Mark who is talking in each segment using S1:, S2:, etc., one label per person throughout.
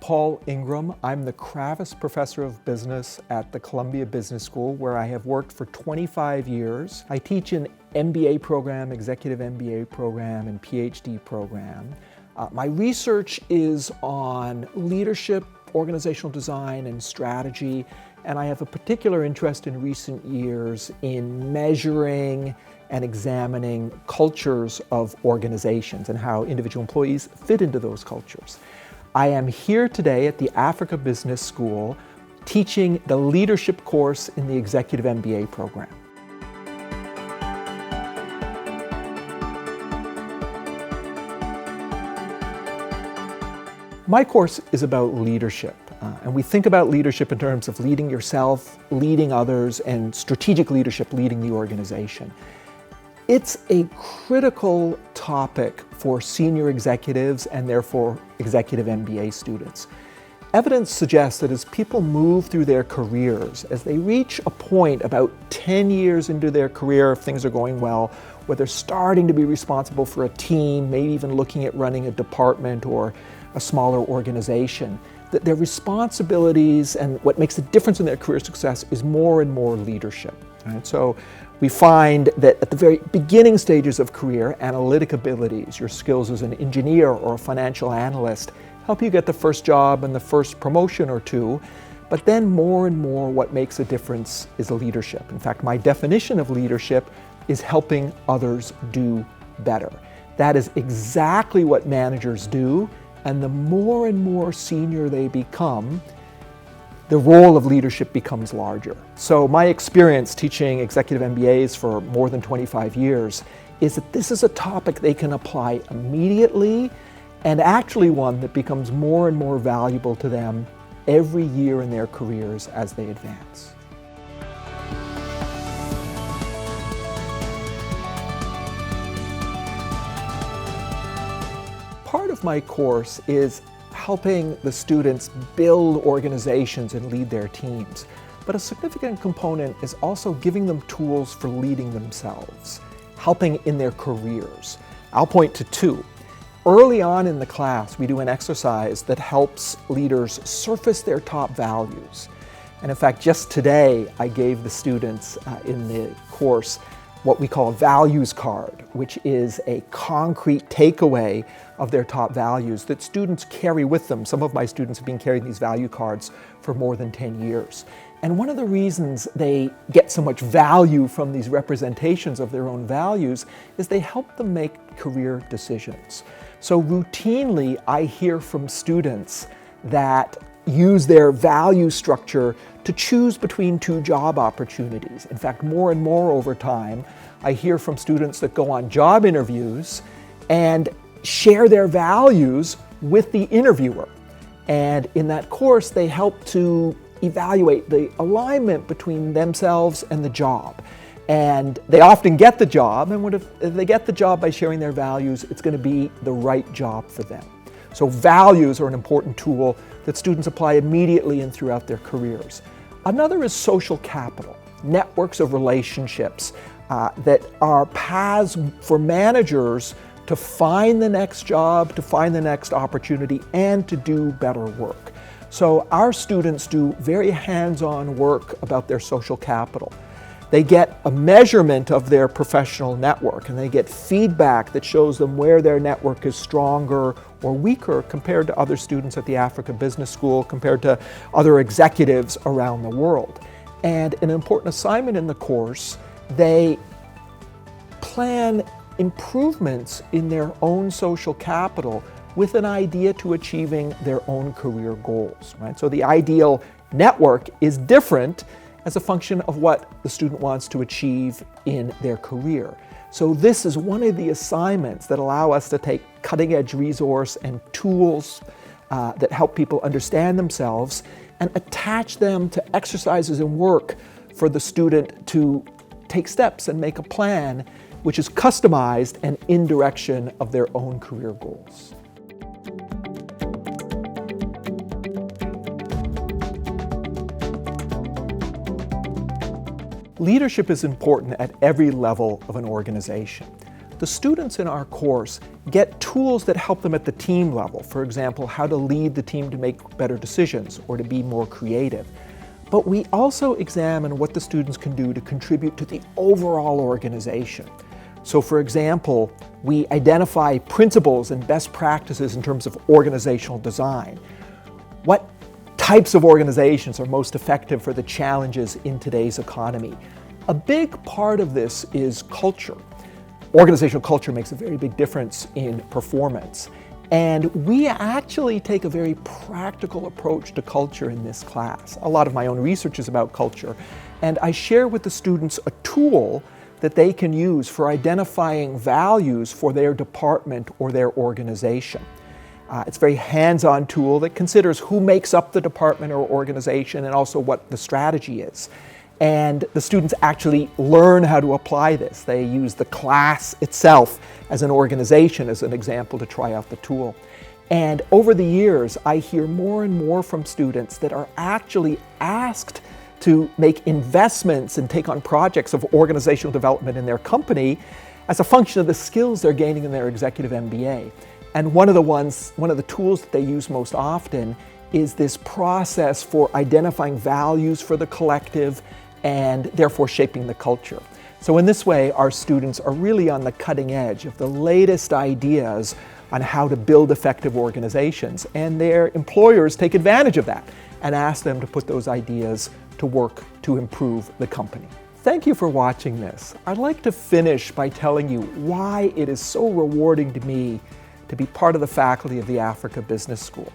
S1: Paul Ingram. I'm the Kravis Professor of Business at the Colombia Business School, where I have worked for 25 years. I teach an MBA program, executive MBA program, and PhD program. My research is on leadership, organizational design, and strategy, and I have a particular interest in recent years in measuring and examining cultures of organizations and how individual employees fit into those cultures. I am here today at the Africa Business School teaching the leadership course in the Executive MBA program. My course is about leadership, and we think about leadership in terms of leading yourself, leading others, and strategic leadership, leading the organization. It's a critical topic for senior executives and therefore executive MBA students. Evidence suggests that as people move through their careers, as they reach a point about 10 years into their career, if things are going well, where they're starting to be responsible for a team, maybe even looking at running a department or a smaller organization, that their responsibilities and what makes a difference in their career success is more and more leadership. Right? So we find that at the very beginning stages of career, analytic abilities, your skills as an engineer or a financial analyst, help you get the first job and the first promotion or two. But then more and more what makes a difference is leadership. In fact, my definition of leadership is helping others do better. That is exactly what managers do. And the more and more senior they become, the role of leadership becomes larger. So my experience teaching executive MBAs for more than 25 years is that this is a topic they can apply immediately, and actually one that becomes more and more valuable to them every year in their careers as they advance. Part of my course is helping the students build organizations and lead their teams. But a significant component is also giving them tools for leading themselves, helping in their careers. I'll point to two. Early on in the class, we do an exercise that helps leaders surface their top values. And in fact, just today, I gave the students in the course what we call a values card, which is a concrete takeaway of their top values that students carry with them. Some of my students have been carrying these value cards for more than 10 years. And one of the reasons they get so much value from these representations of their own values is they help them make career decisions. So routinely, I hear from students that use their value structure to choose between two job opportunities. In fact, more and more over time, I hear from students that go on job interviews and share their values with the interviewer. And in that course, they help to evaluate the alignment between themselves and the job. And they often get the job, and if they get the job by sharing their values, it's going to be the right job for them. So values are an important tool that students apply immediately and throughout their careers. Another is social capital, networks of relationships that are paths for managers to find the next job, to find the next opportunity, and to do better work. So our students do very hands-on work about their social capital. They get a measurement of their professional network, and they get feedback that shows them where their network is stronger or weaker compared to other students at the Africa Business School, compared to other executives around the world. And an important assignment in the course, they plan improvements in their own social capital with an idea to achieving their own career goals, right? So the ideal network is different as a function of what the student wants to achieve in their career. So this is one of the assignments that allow us to take cutting-edge resource and tools that help people understand themselves and attach them to exercises and work for the student to take steps and make a plan which is customized and in direction of their own career goals. Leadership is important at every level of an organization. the students in our course get tools that help them at the team level. For example, how to lead the team to make better decisions or to be more creative. But we also examine what the students can do to contribute to the overall organization. So for example, we identify principles and best practices in terms of organizational design. What types of organizations are most effective for the challenges in today's economy? A big part of this is culture. Organizational culture makes a very big difference in performance. And we actually take a very practical approach to culture in this class. A lot of my own research is about culture, and I share with the students a tool that they can use for identifying values for their department or their organization. It's a very hands-on tool that considers who makes up the department or organization and also what the strategy is. And the students actually learn how to apply this. They use the class itself as an organization, as an example, to try out the tool. And over the years, I hear more and more from students that are actually asked to make investments and take on projects of organizational development in their company as a function of the skills they're gaining in their executive MBA. And one of the tools that they use most often is this process for identifying values for the collective and therefore shaping the culture. So in this way, our students are really on the cutting edge of the latest ideas on how to build effective organizations, and their employers take advantage of that and ask them to put those ideas to work to improve the company. Thank you for watching this. I'd like to finish by telling you why it is so rewarding to me to be part of the faculty of the Africa Business School.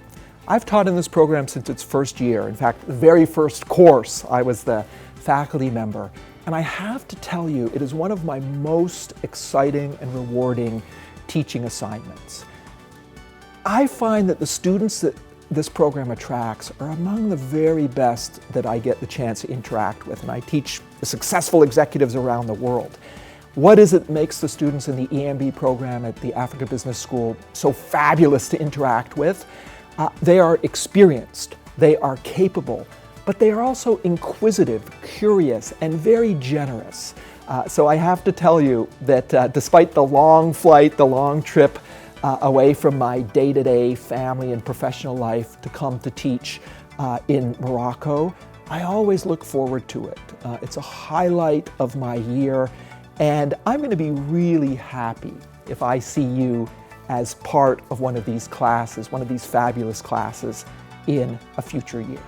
S1: I've taught in this program since its first year. In fact, the very first course, I was the faculty member. And I have to tell you, it is one of my most exciting and rewarding teaching assignments. I find that the students that this program attracts are among the very best that I get the chance to interact with, and I teach the successful executives around the world. What is it that makes the students in the EMBA program at the Africa Business School so fabulous to interact with? They are experienced, they are capable, but they are also inquisitive, curious, and very generous. So I have to tell you that despite the long flight, the long trip away from my day-to-day family and professional life to come to teach in Morocco, I always look forward to it. It's a highlight of my year, and I'm going to be really happy if I see you as part of one of these classes, one of these fabulous classes in a future year.